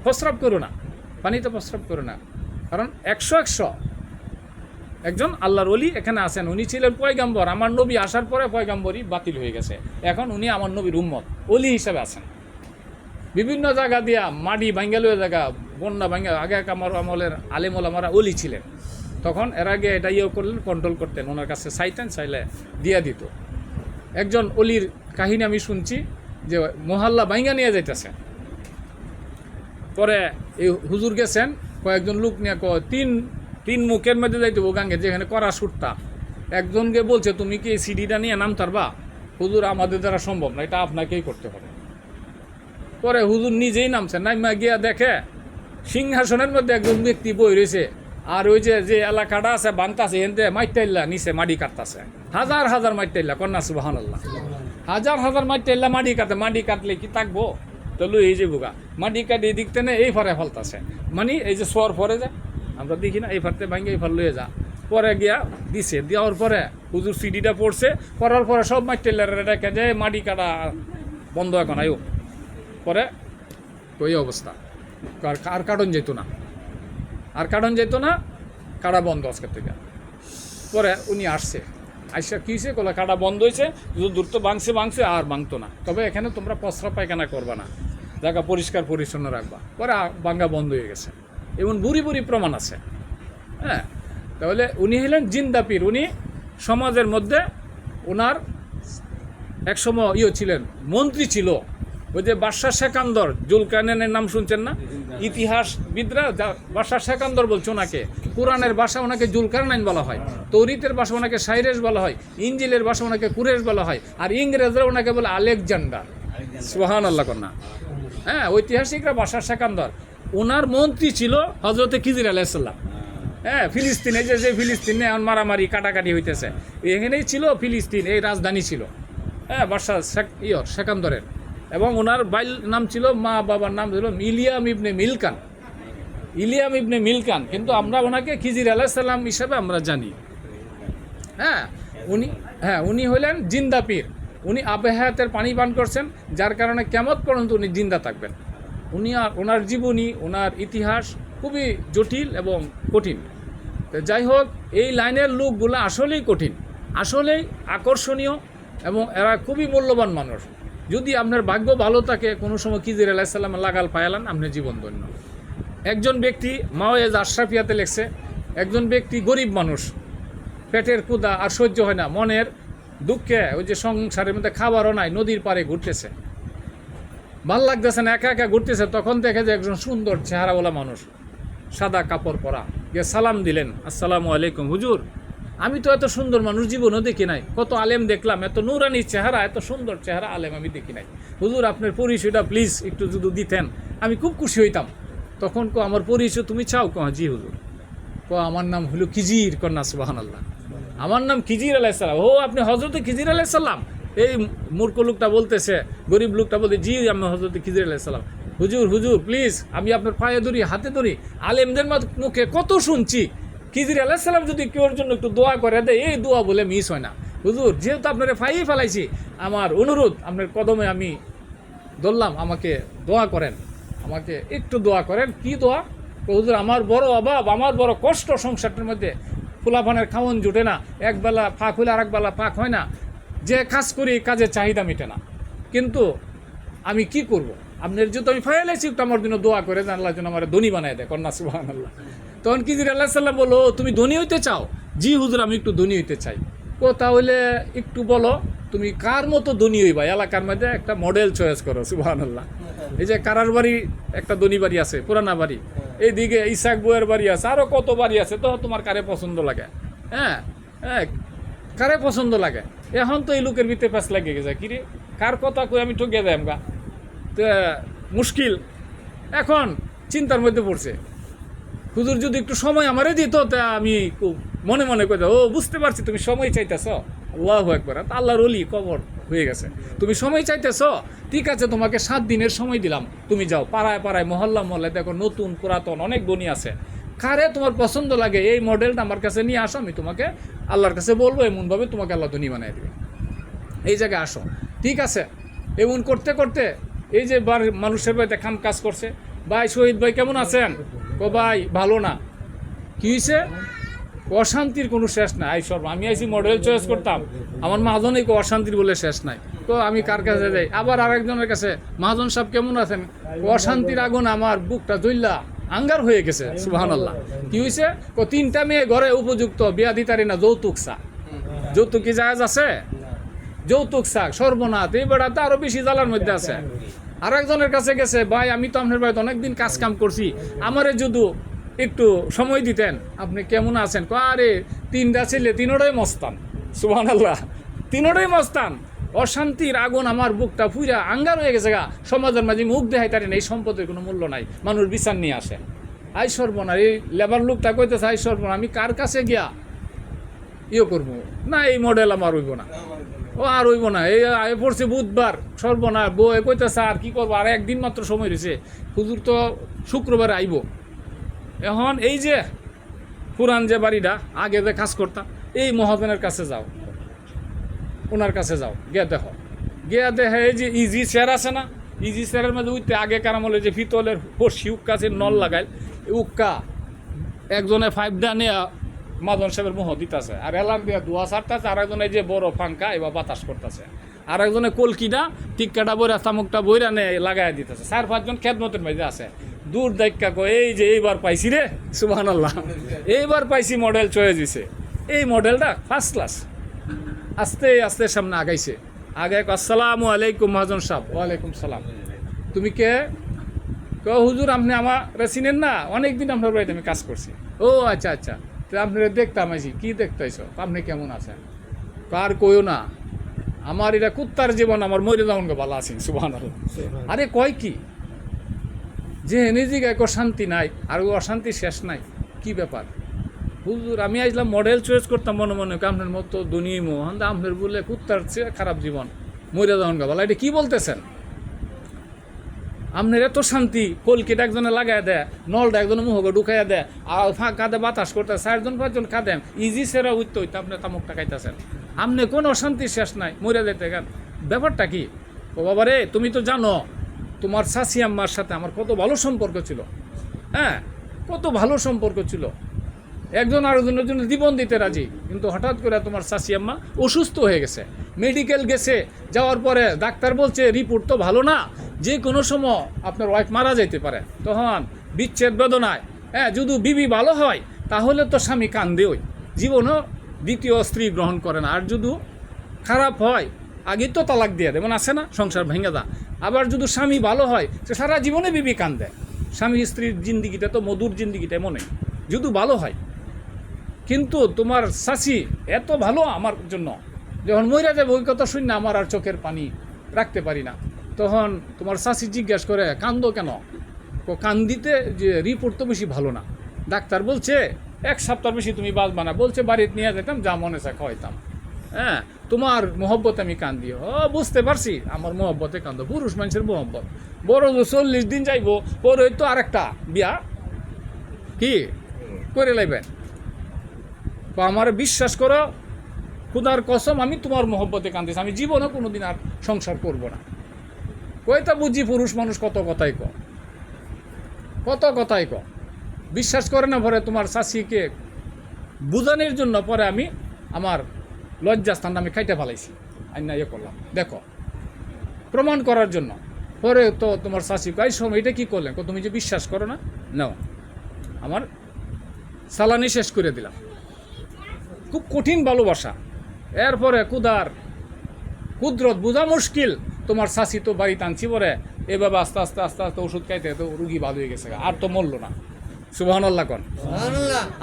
প্রস্রাব করো না, পানিতে প্রস্রাব করো না। কারণ 100 একজন আল্লাহর ওলি এখানে আছেন, উনি ছিলেন পয়গাম্বর। আমার নবী আসার পরে পয়গাম্বরই বাতিল হয়ে গেছে, এখন উনি আমার নবীর উম্মত, ওলি হিসাবে আছেন। বিভিন্ন জায়গা দিয়া মাটি ভাঙ্গালো জায়গা, বন্যা ভাঙ্গা, আগে আমার আমলের আলেম ওলামারা ওলি ছিলেন, তখন এর আগে এটা করলেন, কন্ট্রোল করতেন, ওনার কাছে চাইলে দিয়া দিত। একজন অলির কাহিনী আমি শুনছি যে মহল্লা ভাঙ্গা নিয়ে যাইতেছে, পরে এই হুজুর গেছেন, কয়েকজন লোক নিয়ে তিন মুখের মধ্যে যাইতে গাঙ্গে, যেখানে করা সুরতা, একজনকে বলছে তুমি কি এই সিডিটা নিয়ে নামতারবা? হুজুর আমাদের দ্বারা সম্ভব না, এটা আপনাকেই করতে হবে। পরে হুজুর নিজেই নামছেন, নাইমা গিয়া দেখে সিংহাসনের মধ্যে একজন ব্যক্তি বই রয়েছে, আর ওই যে এলাকাটা আছে বানতাছে, এনতে মাইটাইল্লা নিচে মাটি কাটতাছে, হাজার মাইটাইল্লা, কন্যা সুবহানাল্লাহ, হাজার মাইটাইল্লা মাটি কাটলে কি থাকবো, তো লুই যে বুগা মাটি কাটি দিকতে না এই ফরে ফলতাছে, মানে এই যে সোয়ার ফরে যায় আমরা দেখি না, এই ফারতে ভাঙ্গে এই ফার লয়ে যা। পরে গিয়া দিছে, দেওয়ার পরে হুজুর সিডিটা পড়ছে, পড়ার পরে সব মাইটাইল্লারা রেখে যে মাটি কাটা বন্ধ এখন আয়ো। পরে ওই অবস্থা, আর কাটন যেত না, কাটা বন্ধ আজকের থেকে। পরে উনি আসছে, আইসা কী হয়েছে, কোলা কাটা বন্ধ হয়েছে, যদি দূর তো ভাঙছে আর ভাঙতো না, তবে এখানে তোমরা প্রস্রাব পায়খানা করবা না, জায়গা পরিষ্কার পরিচ্ছন্ন রাখবা। পরে ভাঙ্গা বন্ধ হয়ে গেছে, এমন বুড়ি প্রমাণ আছে। হ্যাঁ, তাহলে উনি হলেন জিন্দা পীর। উনি সমাজের মধ্যে ওনার একসময় ছিলেন, মন্ত্রী ছিল, ওই যে বাদশাহ সেকান্দর, জুলকারনাইনের নাম শুনছেন না, ইতিহাসবিদরা বাদশাহ সেকান্দর বলছে ওনাকে, কোরআনের ভাষা ওনাকে জুলকারনাইন বলা হয়, তৌরিতের ভাষা ওনাকে সাইরেস বলা হয়, ইঞ্জিলের ভাষা ওনাকে কুরেশ বলা হয়, আর ইংরেজরা ওনাকে বলে আলেকজান্ডার। সুবহানাল্লাহ কন্যা। হ্যাঁ, ঐতিহাসিকরা বাদশাহ সেকান্দর, ওনার মন্ত্রী ছিল হযরতে খিজির আলাইহিস সালাম। হ্যাঁ, ফিলিস্তিনে যে ফিলিস্তিনে এখন মারামারি কাটাকাটি হইতেছে, এখানেই ছিল ফিলিস্তিন, এই রাজধানী ছিল। হ্যাঁ, বাদশাহ সেকান্দরের, এবং ওনার বাইল নাম ছিল, মা বাবার নাম ছিল ইলিয়াম ইবনে মিলকান, কিন্তু আমরা ওনাকে খিজির আলাইহিস সালাম হিসাবে আমরা জানি। উনি হলেন জিন্দা পীর। উনি আবে হায়াতের পানি পান করছেন, যার কারণে কিয়ামত পর্যন্ত উনি জিন্দা থাকবেন। ওনার জীবনী, ওনার ইতিহাস খুবই জটিল এবং কঠিন। তো যাই হোক, এই লাইনের লোকগুলো আসলেই কঠিন, আসলেই আকর্ষণীয়, এবং এরা খুবই মূল্যবান মানুষ। যদি আপনার ভাগ্য ভালো থাকে, কোনো সময় খিজির আলাইহিস সালাম লাগাল পায়ালান, আপনার জীবন ধন্য। একজন ব্যক্তি মাওয়ায়েজ আশরাফিয়াতে লেখছে, একজন ব্যক্তি গরিব মানুষ, পেটের ক্ষুধা আর সহ্য হয় না, মনের দুঃখে ওই যে সংসারের মধ্যে খাবারও নাই, নদীর পাড়ে ঘুরতেছে, ভাল লাগতেছে না, একা ঘুরতেছে, তখন দেখে যে একজন সুন্দর চেহারাওয়ালা মানুষ, সাদা কাপড় পরা, গিয়ে সালাম দিলেন, আসসালামু আলাইকুম হুজুর, আমি তো এত সুন্দর মানুষ জীবনও দেখি নাই, কত আলেম দেখলাম, এত নুরানি চেহারা, এত সুন্দর চেহারা আলেম আমি দেখি নাই, হুজুর আপনার পরিচয়টা প্লিজ একটু যদি দিতেন আমি খুব খুশি হইতাম। তখন আমার পরিচয় তুমি চাও? জি হুজুর। আমার নাম হলো খিজির, কন্যা সুবহানাল্লাহ, আমার নাম খিজির আলাইহিস সালাম। ও, আপনি হযরতে খিজির আলাইহিস সালাম? এই মূর্খ লোকটা বলতেছে, গরিব লোকটা বলতে, জি আমি হযরতে খিজির আলাইহিস সালাম। হুজুর প্লিজ, আমি আপনার পায়ে ধরি, হাতে ধরি, আলেমদের মুখে কত শুনছি, খিজির আলাইহিস সালাম যদি কেউর জন্য একটু দোয়া করে দেয়, এই দোয়া বলে মিস হয় না। হুজুর, যেহেতু আপনারা পাইয়ে ফেলাইছি, আমার অনুরোধ, আপনার কদমে আমি ধরলাম, আমাকে দোয়া করেন, আমাকে একটু দোয়া করেন। কি দোয়া? হুজুর, আমার বড় অভাব, আমার বড় কষ্ট, সংসারটার মধ্যে ফুলাফানের খাওয়ান জুটে না, একবেলা ফাঁক হইলে আর একবেলা ফাঁক হয় না, যে কাজ করি কাজের চাহিদা মিটে না, কিন্তু আমি কি করব? আপনার যেহেতু আমি ফাইলাইছি, একটু আমার জন্য দোয়া করে দেন, আল্লাহ যেন আমার ধনী বানায় দেয়, কন্যা সুবহানাল্লাহ। তখন খিজির আলাইহিস সালাম বললো, তুমি ধনী হইতে চাও? জি হুজুর, আমি একটু ধনী হইতে চাই। তাহলে একটু বলো তুমি কার মতো ধনী হইবা, এলাকার মধ্যে একটা মডেল চয়েস করো। সুবহানাল্লাহ। এই যে কারার বাড়ি একটা ধনী বাড়ি আছে, পুরানা বাড়ি, এইদিকে ইসাক বউয়ের বাড়ি আছে, আরও কত বাড়ি আছে, তো তোমার কারে পছন্দ লাগে? হ্যাঁ, কারে পছন্দ লাগে? এখন তো এই লোকের ভিতরে প্যাঁচ লাগে গেছে, কিরে কার কথা কই আমি ঠকে যাই আমগা, তো মুশকিল। এখন চিন্তার মধ্যে পড়ছে, হুজুর যদি একটু সময় আমারে দিত, তা আমি খুব মনে কই, ও বুঝতে পারছি তুমি সময় চাইতেছ, আল্লাহু আকবার, আল্লাহর ওলি কবর হয়ে গেছে, তুমি সময় চাইতেছ, ঠিক আছে, তোমাকে 7 দিনের সময় দিলাম, তুমি যাও পাড়ায় মহল্লায় দেখো, নতুন পুরাতন অনেক ধনী আছে, কারে তোমার পছন্দ লাগে এই মডেলটা আমার কাছে নিয়ে আসো, আমি তোমাকে আল্লাহর কাছে বলবো, এমনভাবে তোমাকে আল্লাহ ধনী বানিয়ে দেবে, এই জায়গায় আসো। ঠিক আছে, এমন করতে করতে এই যে মানুষের বাড়িতে কাজ করছে, ভাই শহীদ ভাই কেমন আছেন? ভাই ভালো না। কি হয়েছে? অশান্তির কোনো শেষ নাই। আমি আইসি মডেল চয়েস করতাম, আমার মহাজনই অশান্তির বলে শেষ নাই। তো আমি কার কাছে যাই? আবার আরেকজনের কাছে, মহাজন সাহেব কেমন আছেন? অশান্তির আগুন আমার বুকটা জ্বললা আঙ্গার হয়ে গেছে। সুবহানাল্লাহ। কি হয়েছে? 3টা মেয়ে ঘরে উপযুক্ত, বিয়া দিতারি না, যৌতুক চা। যৌতুক কি জায়েজ আছে? যৌতুক চা সর্বনাথ। এই বেড়াতে আরো বেশি জ্বালার মধ্যে আছে। আর একজনের কাছে গেছে, ভাই আমি তো আপনার বাড়িতে অনেকদিন কাজ কাম করছি, আমারে যদি একটু সময় দিতেন, আপনি কেমন আছেন? আরে 3টা ছেলে, 3টাই মস্তান। সুবহানাল্লাহ, 3টাই মস্তান। অশান্তির আগুন আমার বুকটা ফুইরা আঙ্গার হয়ে গেছে গা। সমাজের মাঝে মুখ দেখাই তারি না, এই সম্পদের কোনো মূল্য নাই, মানুষ বিচার নিয়ে আসে। আই সর্বনাশ, এই লেবার লোকটা কইতেছে আই সর্বনাশ, আমি কার কাছে গিয়া ইয়ে করবো না, এই মডেল আমার হইব না, ও আর হইব না। এই পড়ছে বুধবার, সর্বনাশ, বউ কইতেছে আর কি করবো, আর একদিন মাত্র সময় রয়েছে, হুজুর তো শুক্রবারে আইব। এখন এই যে পুরান যে বাড়িটা আগে যে কাজ করতাম, এই মহাজনের কাছে যাও, ওনার কাছে যাও, গিয়া দেখো, গিয়া দেখে এই যে ইজি চেয়ার আছে না, ইজি চেয়ারের মধ্যে উঠতে আগে কারামলে যে পিতলের পড়শি উক্কা আছে, নল লাগাই, উক্কা একজনে 5 নিয়ে মাজন সাহেবের মুহ দিতেছে, আর এলার দিয়া ধোয়া ছাড়তেছে, আর একজনে যে বড় ফাঙ্কা এবার বাতাস করতেছে, আর একজনে কলকিটা টিক্কাটা বইরা চামুকটা বইরা নে লাগাই দিতেছে। 4-5 জন খেদমতের মধ্যে আছে। দূর দেখা কো, এই যে এইবার পাইছি রে, সুবহানাল্লাহ, এইবার পাইছি মডেল চয়েস দিছে। এই মডেলটা ফার্স্ট ক্লাস। আস্তে আস্তে সামনে আগাইছে, আগে আসসালামু আলাইকুম মহাজন সাহেব। ওয়ালাইকুম সালাম। তুমি কে? হুজুর আপনি আমার চিনেন না, অনেকদিন আপনার বাড়িতে আমি কাজ করছি। ও আচ্ছা আচ্ছা, তো আপনারা দেখতাম আইসি। কি দেখতেছ? আপনি কেমন আছেন? কার কইও না, আমার এটা কুত্তার জীবন, আমার মরে যাওয়ানকে ভালো আছি। সুবহানাল্লাহ। আরে কয় কি যে নিজেকে এক শান্তি নাই, আর ও অশান্তি শেষ নাই। কি ব্যাপার হুজুর? আমি আইলাম মডেল চয়েস করতাম মনে মনে, আপনার মতো দুনিয়া মোহন, আপনার বলে কুত্তার চেয়ে খারাপ জীবন, মরে যাওয়ানকে ভালো। এটা কি বলতেছেন? আপনার এত শান্তি, কলকিটা একজনে লাগাই দেয়, নলটা একজনে মুহকে ঢুকাইয়া দেয়, আর কাঁধে বাতাস করতে 4-5 জন কাঁদেন, ইজি সেরা উঠতে হইতে আপনি তামুকটা খাইতেছেন। আপনি কোনো অশান্তি শেষ নাই, মরে যাইতে গেন। ব্যাপারটা কি? ও বাবা রে, তুমি তো জানো তোমার শাশি আম্মার সাথে আমার কত ভালো সম্পর্ক ছিল। হ্যাঁ, কত ভালো সম্পর্ক ছিল, একজন আরেকজনের জন্য জীবন দিতে রাজি। কিন্তু হঠাৎ করে তোমার শাশি আম্মা অসুস্থ হয়ে গেছে, মেডিকেল গেছে, যাওয়ার পরে ডাক্তার বলছে রিপোর্ট তো ভালো না, যে কোনো সময় আপনার ওয়াইফ মারা যাইতে পারে। তখন বিচ্ছেদ বেদনায়, হ্যাঁ, যদি বিবি ভালো হয় তাহলে তো স্বামী কান্দে, ওই জীবনও দ্বিতীয় স্ত্রী গ্রহণ করে না। আর যদি খারাপ হয় আগে তো তালাক দিয়ে দেয়, মানে আছে না, সংসার ভেঙে দা। আবার যদি স্বামী ভালো হয় সে সারা জীবনে বিবি কান্দে। স্বামী স্ত্রীর জিন্দিগিটা তো মধুর জিন্দিগিটা মনে, যদি ভালো হয়। কিন্তু তোমার শাশি এত ভালো আমার জন্য, যখন মইরা যাবে ওই কথা শুনে আমার আর চোখের পানি রাখতে পারি না। তখন তোমার শাশি জিজ্ঞাসা করে, কান্দো কেন? কান্দিতে যে রিপোর্ট তো বেশি ভালো না, ডাক্তার বলছে 1 সপ্তাহ বেশি তুমি বাঁচবা না, বলছে বাড়িতে নিয়ে যেতাম, যা মনে চা খাওয়াইতাম। হ্যাঁ, তোমার মহব্বতে আমি কান্দি। ও বুঝতে পারছি, আমার মহব্বতে কান্দো, পুরুষ মানুষের মহব্বত। বড় 40 দিন যাইব, পরে তো আরেকটা বিয়া কি করে লাইবেন। আমার বিশ্বাস করো, খুদার কসম, আমি তোমার মহব্বতে কান্দিস, আমি জীবনে কোনোদিন আর সংসার করব না। কয়টা বুঝি পুরুষ মানুষ কত কথাই কত কথাই বিশ্বাস করে না। পরে তোমার শাশিকে বুঝানোর জন্য পরে আমি আমার লজ্জাস্থানটা আমি খাইতে ফেলাইছি, আইনা ইয়ে করলাম, দেখো প্রমাণ করার জন্য। পরে তো তোমার শাশি কয় সময় এটা কী করলেন? তুমি যে বিশ্বাস করো না, নাও আমার সালানি শেষ করে দিলাম। খুব কঠিন ভালোবাসা। এরপরে কুদরত বোঝা মুশকিল, তোমার শাশি তো বাড়িতে আনছি, পরে এভাবে আস্তে আস্তে আস্তে আস্তে ওষুধ খাইতে তো রুগী ভালো হয়ে গেছে, আর তো মরল না। সুবহানাল্লাহ কোন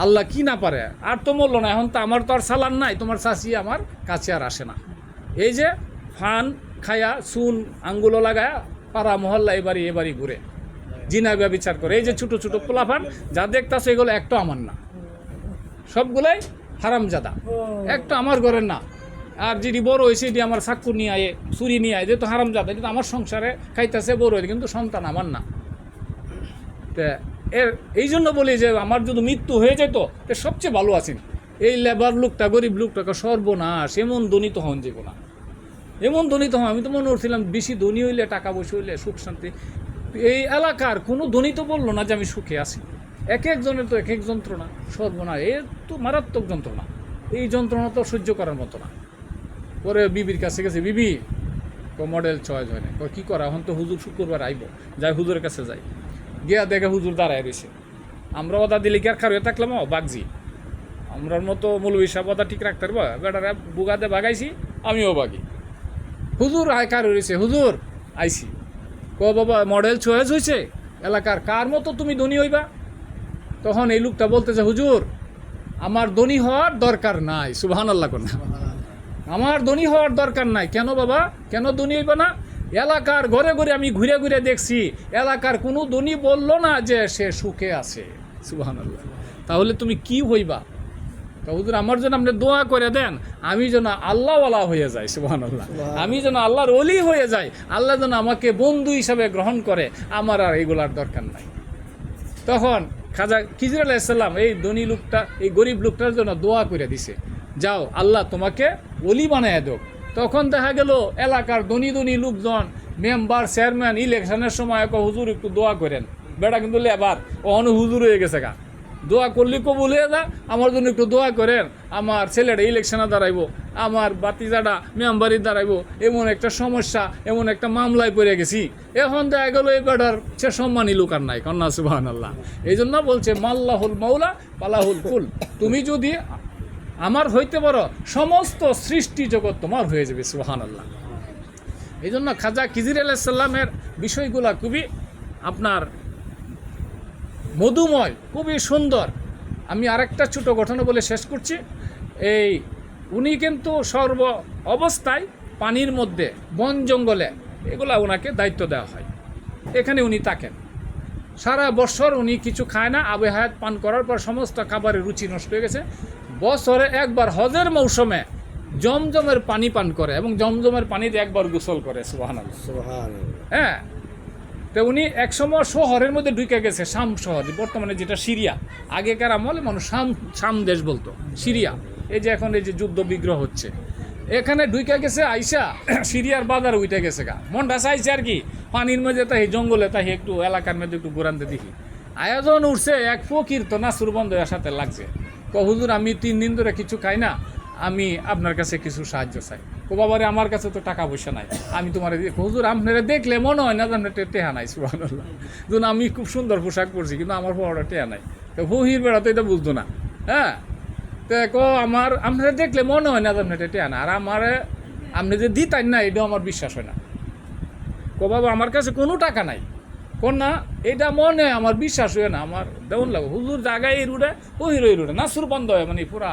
আল্লাহ কি না পারে, আর তো মরল না। এখন তো আমার তো আর সালান নাই, তোমার শাশি আমার কাছে আর আসে না। এই যে ফান খায়া চুন আঙ্গুলো লাগায়া পাড়া মহল্লা এবারই ঘুরে জিনা ব্যবচার করে। এই যে ছোটো ছোটো পোলাফান যা দেখতেছে, এগুলো একটা আমার না, সবগুলাই হারামজাদা, একটা আমার ঘরের না। আর যেটি বড় হয়েছে এটি আমার চাকু নিয়ে আয়, চুরি নিয়ে আয়, যেহেতু হারামজাদা, এটা আমার সংসারে খাইতেছে, বড় হয়েছে, কিন্তু সন্তান আমার না। এই জন্য বলি যে আমার যদি মৃত্যু হয়ে যেত তো সবচেয়ে ভালো আছেন। এই লেবার লোকটা, গরিব লোকটাকে সর্বনাশ, এমন দনিত হন যাব না, এমন দনিত হন। আমি তো মনে করছিলাম বেশি ধনী হইলে, টাকা পয়সা হইলে সুখ শান্তি, এই এলাকার কোনো ধনী তো বললো না যে আমি সুখে আছি। এক একজনের তো এক এক যন্ত্রণা, সর্বনা, এর তো মারাত্মক যন্ত্রণা। এই যন্ত্রণা তো সহ্য করার মতো না। পরে বিবির কাছে গেছে, বিবি মডেল চয়েস হয় না, কী করা, এখন তো হুজুর শুক্রবার আইব, যাই হুজুরের কাছে যাই। গিয়া দেখে হুজুর দাঁড়ায় রয়েছে। আমরা ওদা দিলে কি আর খার হয়ে থাকলাম, বাগজি আমরার মতো মৌলবী সাহেব ওদা ঠিক রাখতে পারবো, বেটারা বুগাতে বাগাইছি, আমিও বাগি। হুজুর আয় কার হয়েছে, হুজুর আইসি। বাবা মডেল চয়েস হয়েছে, এলাকার কার মতো তুমি ধনী হইবা? তখন এই লোকটা বলতেছে, হুজুর আমার ধনী হওয়ার দরকার নাই। সুবহানাল্লাহ কোন, আমার ধনী হওয়ার দরকার নাই। কেন বাবা, কেন ধনী হইবা না? এলাকার ঘরে ঘরে আমি ঘুরে ঘুরে দেখছি, এলাকার কোনো ধনী বলল না যে সে সুখে আছে। সুবহানাল্লাহ। তাহলে তুমি কি হইবা? তো হুজুর আমার জন্য আপনি দোয়া করে দেন, আমি যেন আল্লাহওয়ালা হয়ে যাই। সুবহানাল্লাহ। আমি যেন আল্লাহর ওলি হয়ে যাই, আল্লাহ যেন আমাকে বন্ধু হিসাবে গ্রহণ করে, আমার আর এগুলার দরকার নাই। তখন খাজা খিজির আলাইহিস সালাম এই ধনী লোকটা, এই গরিব লোকটার জন্য দোয়া করে দিছে, যাও আল্লাহ তোমাকে ওলি বানায় দেব। তখন দেখা গেল এলাকার ধনী ধনী লোকজন, মেম্বার, চেয়ারম্যান ইলেকশনের সময় হুজুর একটু দোয়া করেন। বেটা কিন্তু লেবার অন হুজুর হয়ে গেছে গা, দোয়া করলে কবুল হয়ে যা, আমার জন্য একটু দোয়া করেন, আমার ছেলেটা ইলেকশনে দাঁড়াইব, আমার বাতিজাটা মেম্বারি দাঁড়াইব, এমন একটা সমস্যা, এমন একটা মামলায় পড়ে গেছি। এখন দেখা গেল এই বেটার সে সম্মানী লোক আর নাই। কন্যা সুবহানাল্লাহ। এই জন্য বলছে মাল্লাহুল মাওলা পালাহুল কুল, তুমি যদি আমার হইতে পারো, সমস্ত সৃষ্টি জগৎ তোমার হয়ে যাবে। সুবহানাল্লাহ। এই জন্য খাজা খিজির আলাইহিস সালামের বিষয়গুলা খুবই আপনার মধুময়, খুবই সুন্দর। আমি আরেকটা ছোট ঘটনা বলে শেষ করছি। এই উনি কিন্তু সর্ব অবস্থায় পানির মধ্যে, বন জঙ্গলে, এগুলা ওনাকে দায়িত্ব দেওয়া হয়। এখানে উনি থাকেন সারা বছর, উনি কিছু খায় না। আবে হায়াত পান করার পর সমস্ত খাবারের রুচি নষ্ট হয়ে গেছে। বছরে একবার হজের মৌসুমে জমজমের পানি পান করে এবং জমজমের পানিতে একবার গোসল করে। সুবহানাল্লাহ। হ্যাঁ, তো উনি একসময় শহরের মধ্যে ঢুকে গেছে, শাম শহর, বর্তমানে যেটা সিরিয়া। আগেকার আমলে মানুষ শাম দেশ বলতো, সিরিয়া। এই যে এখন এই যে যুদ্ধ বিগ্রহ হচ্ছে, এখানে ঢুকে গেছে, আইসা সিরিয়ার বাজার উঠে গেছে গা। মনটা চাইছে আর কি পানির মধ্যে তাই, জঙ্গলে তাই, একটু এলাকার মধ্যে একটু ঘুরানতে দেখি। আয়োজন উঠছে, এক ফকির তো নাসুর বন্ধের সাথে লাগছে। হুজুর আমি 3 দিন ধরে কিছু খাই না, আমি আপনার কাছে কিছু সাহায্য চাই। বাবারে আমার কাছে তো টাকা পয়সা নাই, আমি তোমার হুজুর আপনারা দেখলে মনে হয় না আপনার টেহা নাই। সুবহানাল্লাহ। ধরুন আমি খুব সুন্দর পোশাক পরছি, কিন্তু আমার পড়াটা টেহা নাই। তো ফহির বেড়া তো এটা বুঝতো না। হ্যাঁ, তো আমার আপনারা দেখলে মনে হয় না আপনার টেহা না, আর আমার আপনি যে দিতেন না এটাও আমার বিশ্বাস হয় না। বাবা আমার কাছে কোনো টাকা নাই, কোন না এটা মনে আমার বিশ্বাস হয় না, আমার দেউন লাগো। হুজুর জায়গায় এই রুটে, ওই রুটে নাসুর বন্ধ হয়, মানে পুরা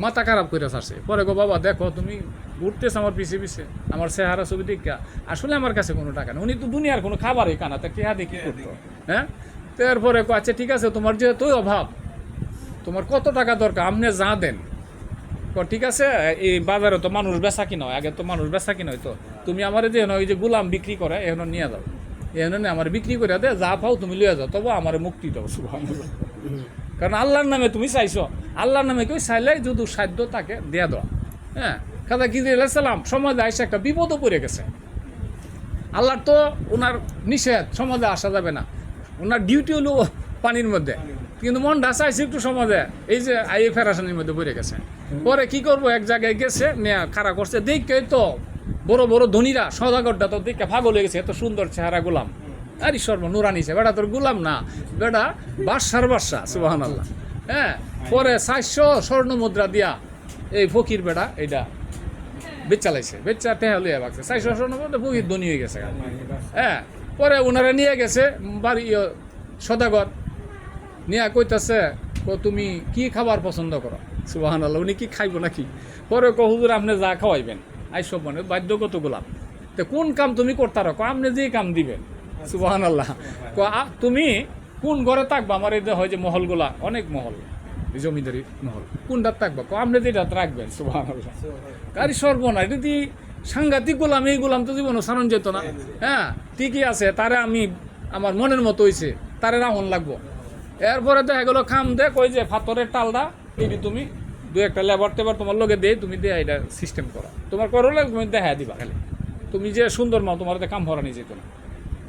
মাথা খারাপ করে ছাড়ছে। পরে বাবা দেখো তুমি ঘুরতেছ আমার পিছিয়ে পিছিয়ে, আমার চেহারা ছবি দেখা, আসলে আমার কাছে কোনো টাকা নেই। উনি তো দুনিয়ার কোনো খাবারই কানা, তা কে হাতে কী করতো? হ্যাঁ, তো এরপরে আচ্ছা ঠিক আছে, তোমার যেহেতু অভাব, তোমার কত টাকা দরকার আপনি যা দেন। ঠিক আছে, এই বাজারে তো মানুষ বেচা কিনা হয়, আগে তো মানুষ বেচা কিনা হয়, তো তুমি আমার যে ওই যে গোলাম বিক্রি করে এখন নিয়ে যাও, এখন আমার বিক্রি করে দে, যা পাও তুমি লিয়ে যাও, তবু আমার মুক্তি দাও। সুবহানাল্লাহ। কারণ আল্লাহর নামে তুমি চাইছো, আল্লাহর নামে কেউ চাইলে যদি সাধ্য তাকে দেয়া দেওয়া। হ্যাঁ, খাজা খিজির আলাইহিস সালাম সমাজে আইসা একটা বিপদও পড়ে গেছে। আল্লাহর তো ওনার নিষেধ, সমাজে আসা যাবে না, ওনার ডিউটি হলো পানির মধ্যে, কিন্তু মনটা চাইছে একটু সমাজে, এই যে আই ফেরাসানির মধ্যে পড়ে গেছে। পরে কি করবো, এক জায়গায় গেছে, নেয়া খাড়া করছে, দেখে তো বড় বড় ধনীরা, সদাগরটা তো দেখে পাগল হয়ে গেছে, এত সুন্দর চেহারা গোলাম, আরে সর্ব নুরানিছে, বেটা তোর গোলাম না, বেটা বাদশার বাদশা। সুবহানাল্লাহ। হ্যাঁ, পরে 400 স্বর্ণ মুদ্রা দিয়া এই ফকির বেটা এটা বেচালাইছে, বেচা টেহা লইয়া বাগছে, 400 স্বর্ণ মুদ্রা, ফকির ধনী হয়ে গেছে। হ্যাঁ, পরে ওনারা নিয়ে গেছে বাড়ি, সদাগর নিয়ে কইতাছে, তুমি কি খাবার পছন্দ করো? সুবহানাল্লাহ। উনি কি খাইব নাকি? পরে হুজুর আপনি যা খাওয়াইবেন, আইসব মানে বাধ্যগত গোলাম, তো কোন কাম তুমি করতে রাখো, আপনি যে কাম দিবেন। সুবহানাল্লাহ। তুমি কোন ঘরে থাকবা, আমার এই যে হয় যে মহলগুলা, অনেক মহল, জমিদারি মহল, কোনটা থাকবা, আপনি যেটা রাখবেন। সুবহানাল্লাহ। কারি সর্বনা, এটা দি সাংঘাতিক গোলাম, এই গোলাম তো জীবনও সারণ যেত না। হ্যাঁ, ঠিকই আছে, তারে আমি আমার মনের মতো হয়েছে, তারে রাহন লাগবো। এরপরে দেখা গেলো খাম দে, কই যে ফাতরের টালদা এইটি তুমি 2-1টা লেবার টেবার তোমার লগে দে, তুমি দে এটা সিস্টেম করো, তোমার করলে তুমি দেখা দিবা, খালি তুমি যে সুন্দর মাও তোমার কাম হরানি যেত না।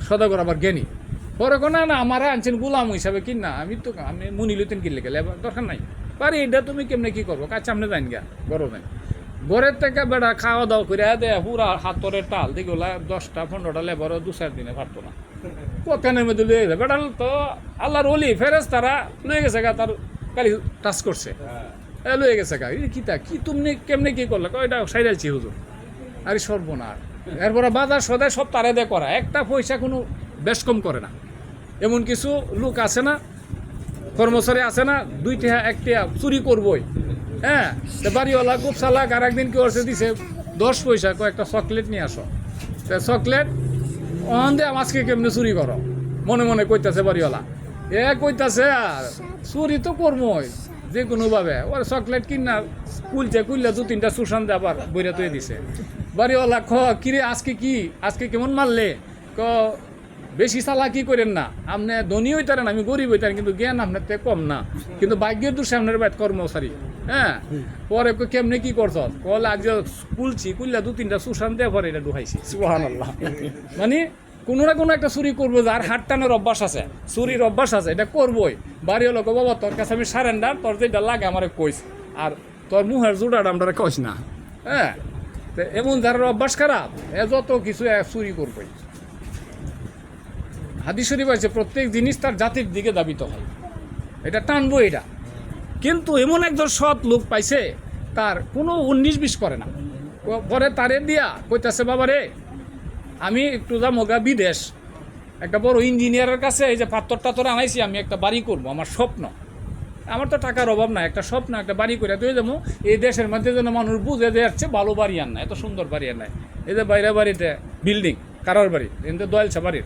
সদাগর আবার জ্ঞানী। পরে না না আমার আনছেন গোলাম হিসাবে কিন না, আমি মুনি লইতেন কিনলে গেলে দরকার নাই পারি এটা তুমি কেমনে কি করবো কাজ সামনে যাইন গা গরমে ঘরের থেকে বেড়া খাওয়া দাওয়া করে দেয় পুরা হাতরের টাল দেখলা 10টা 15টা লেবারও 2-4 দিনে পারতো না কখানের মধ্যে লুয়ে গেছে বেড়াল তো আল্লাহর ওলি ফেরেস তারা লুয়ে গেছে গা তার কালি টাচ করছে লুয়ে গেছে গা কি তুমি কেমনে কি করলে এটা সাইরালছি হুজুর আরে সর্বনাশ। এরপরে বাজার সদায় সব তারে দিয়ে করা, একটা পয়সা কোনো বেশ কম করে না। এমন কিছু লোক আছে না, কর্মচারী আছে না, 2টা 1টা চুরি করবই। হ্যাঁ, বাড়িওয়ালা খুব চালাক, আর একদিন কি করছে দিছে 10 পয়সা কয়েকটা চকলেট নিয়ে আসো, চকলেট অন দে আজকে কেমনে চুরি করো মনে মনে কইতাছে বাড়িওয়ালা। কইতাছে আর চুরি তো করবই যে কোনোভাবে, ওর চকলেট কিনা কুলছে, কুললে 2-3টা সুশান দিয়ে আবার বইরা তুই দিছে। বাড়িওয়ালা কিরে আজকে কেমন মারলে? বেশি চালাকি করেন না, আপনি ধনী হইতারেন আমি গরিব হইতারেন, কিন্তু জ্ঞান আপনার থেকে কম না, কিন্তু ভাগ্যের দোষে আপনার বাইত কর্মচারী। হ্যাঁ, পরে কেমনে কি করছ কল আজ কুললা 2-3টা সুশান দিয়ে পরে এটা ঢুকাইছি। সুবহানাল্লাহ। মানে কোনো না কোনো একটা চুরি করবো, যার হাট টানের অভ্যাস আছে, চুরির অভ্যাস আছে, এটা করবোই। বাড়িওয়ালা কো বাবা তোর কাছে আমি সারেন্ডার, তোর যেটা লাগে আমার কইস, আর তোর মুহের জোড়াটা আমরা কইস না। হ্যাঁ, তো এমন যার অভ্যাস খারাপ যত কিছু চুরি করবোই। হাদিস শরীফ আছে প্রত্যেক জিনিস তার জাতির দিকে দাবিত হয়, এটা টানবো এটা। কিন্তু এমন একজন সৎ লোক পাইছে তার কোনো 19-20 করে না। পরে তারে দিয়া কইতাছে বাবা রে আমি একটু যামোগা বিদেশ, একটা বড় ইঞ্জিনিয়ারের কাছে এই যে পাথর টাথর আনাইছি, আমি একটা বাড়ি করব, আমার স্বপ্ন, আমার তো টাকার অভাব নাই, একটা স্বপ্ন একটা বাড়ি করে তুই যাবো এই দেশের মধ্যে যেন মানুষ বুঝে যে যাচ্ছে ভালো বাড়ি আর না, এত সুন্দর বাড়ি আর নাই। এই যে বাইরে বাড়িতে বিল্ডিং কারার বাড়ি, কিন্তু দয়ালসা বাড়ির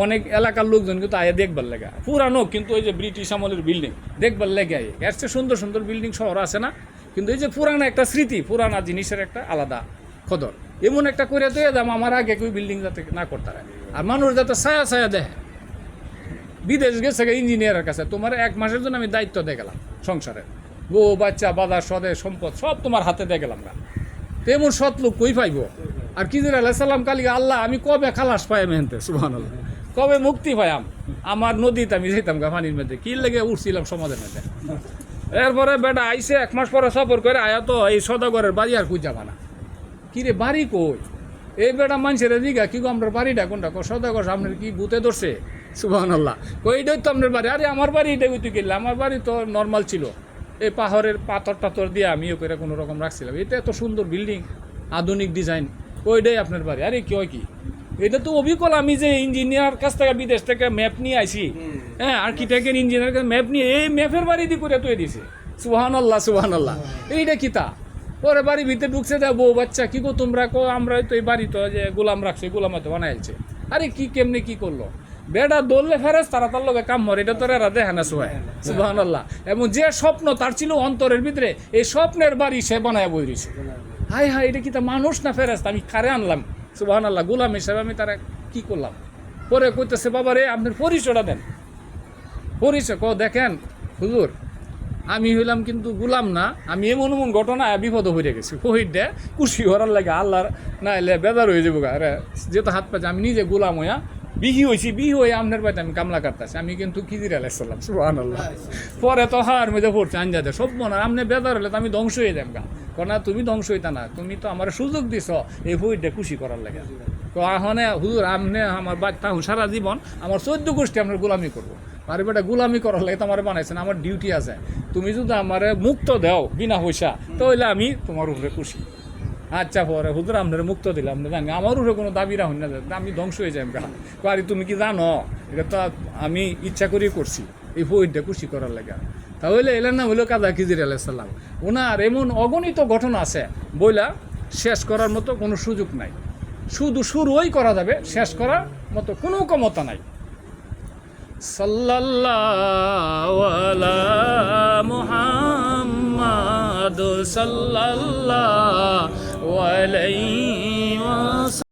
অনেক এলাকার লোকজন কিন্তু আয়ে দেখবার লেগে, পুরানো কিন্তু ওই যে ব্রিটিশ আমলের বিল্ডিং দেখবার লেগে আয়ে, এর চেয়ে সুন্দর সুন্দর বিল্ডিং শহর আছে না, কিন্তু এই যে পুরানো একটা স্মৃতি, পুরানা জিনিসের একটা আলাদা কদর, এমন একটা করে দিয়ে দাম আমার আগে কেউ বিল্ডিং যাতে না করতে পারে, আর মানুষ যাতে ছায়া ছায়া দেখে। বিদেশ গেছে ইঞ্জিনিয়ারের কাছে, তোমার 1 মাসের জন্য আমি দায়িত্ব দিয়ে গেলাম সংসারের, বউ বাচ্চা বাজার সদে সম্পদ সব তোমার হাতে দিয়ে গেলাম না, তেমন সৎ লোক কই পাইব? আর কিজির আলাইহিস সালাম কালি আল্লাহ আমি কবে খালাস পাই মেহনতে, সুবহানাল্লাহ, কবে মুক্তি পাইম, আমার নদীতে আমি যেতাম গা পানির মধ্যে, কি লেগে উঠছিলাম সমাজের মধ্যে। এরপরে বেটা আইসে 1 মাস পরে সফর করে আয়া তো এই সদাগরের বাড়ি আর কই যাবা না, কি রে বাড়ি কই? এই বেটা মানুষের দিঘা কি গো আমরা বাড়িটা কোনটা? সদাগর আপনার কি ভূতে ধরছে? সুবহানাল্লাহ। কইটাই তো আপনার বাড়ি? আরে আমার বাড়ি এটাই তুই গেলে, আমার বাড়ি তো নর্মাল ছিল, এই পাহাড়ের পাথর টাথর দিয়ে আমিও করে কোনো রকম রাখছিলাম, এটা এত সুন্দর বিল্ডিং আধুনিক ডিজাইন, ওইটাই আপনার বাড়ি? আরে কি হয় কি, এটা তো অবিকল, আমি যে ইঞ্জিনিয়ার কাছ থেকে বিদেশ থেকে ম্যাপ নিয়ে আইছি, হ্যাঁ আর্কিটেক্টের ইঞ্জিনিয়ার কাছে ম্যাপ নিয়ে এই ম্যাপের বাড়ি দিয়ে করে তুই দিছে। সুবহানাল্লাহ সুবহানাল্লাহ। এইটা কি তা? পরে বাড়ির ভিতরে ঢুকছে দেয় বউ বাচ্চা, কি গো তোমরা কো আমরা তো এই বাড়ি তো যে গোলাম রাখছে, গোলাম হয়তো বানাইছে। আরে কি কেমনে কি করলো? বেটা দৌড়লে ফেরেস তারা তার লগে কাম মরে, এটা তোর এরা দেখে না সবাই। সুবহানাল্লাহ। এবং যে স্বপ্ন তার ছিল অন্তরের ভিতরে, এই স্বপ্নের বাড়ি সে বানায় বই রয়েছে। হাই হাই, এটা কি তা মানুষ না ফেরেস? আমি কারে আনলাম? সুবহানাল্লাহ। গোলাম হিসাবে আমি তারা কি করলাম? পরে কইতেছে বাবা রে আপনার পরিচয়টা দেন। পরিচয় দেখেন হুজুর আমি হইলাম কিন্তু গোলাম না, আমি এমন এমন ঘটনা বিপদ হয়ে গেছি, কহিটা খুশি হওয়ার লাগে আল্লাহর না এলে বেজার হয়ে যাবো গা, আরে যেহেতু হাত পাচ্ছে আমি নিজে গোলাম হইয়া বিহি হয়ে আপনার বাড়িতে আমি কামলা কাটতেছি, আমি কিন্তু খিজির আলাইহিস সালাম। সুবহানাল্লাহ। পরে তো হার মধ্যে পড়ছে আঞ্জাদে সব মনে আপনি বেজার হলে তো আমি ধ্বংস হয়ে যাম গা, না তুমি ধ্বংস হইতা না, তুমি তো আমার সুযোগ দিছ এই হইটা খুশি করার লাগে। তো এখন হুজুর আপনি আমার বাচ্চা সারা জীবন আমার 14 গোষ্ঠী আপনার গোলামি করবো, আরে বেটা গোলামি করার লাগে তো আমার বানাইছেন, আমার ডিউটি আছে, তুমি যদি আমার মুক্ত দাও বিনা পয়সা তাহলে আমি তোমার উপরে খুশি। আচ্ছা পরে হুজুর আপনার মুক্ত দিলাম, জানি আমার উপরে কোনো দাবি রাখুন না, আমি ধ্বংস হয়ে যাই গা। আরে তুমি কি জানো এটা তো আমি ইচ্ছা করেই করছি এই বইটা খুশি করার লাগে। তাহলে এলেন না হইলো কাজা খিজির আলাইহিস সালাম। ওনার এমন অগণিত ঘটনা আছে বইলা শেষ করার মতো কোনো সুযোগ নাই, শুধু শুরুই করা যাবে, শেষ করার মতো কোনো ক্ষমতা নাই। সাল্লাল্লাহু আলা মুহাম্মাদ সাল্লাল্লাহু আলাইহি ওয়াসাল্লাম।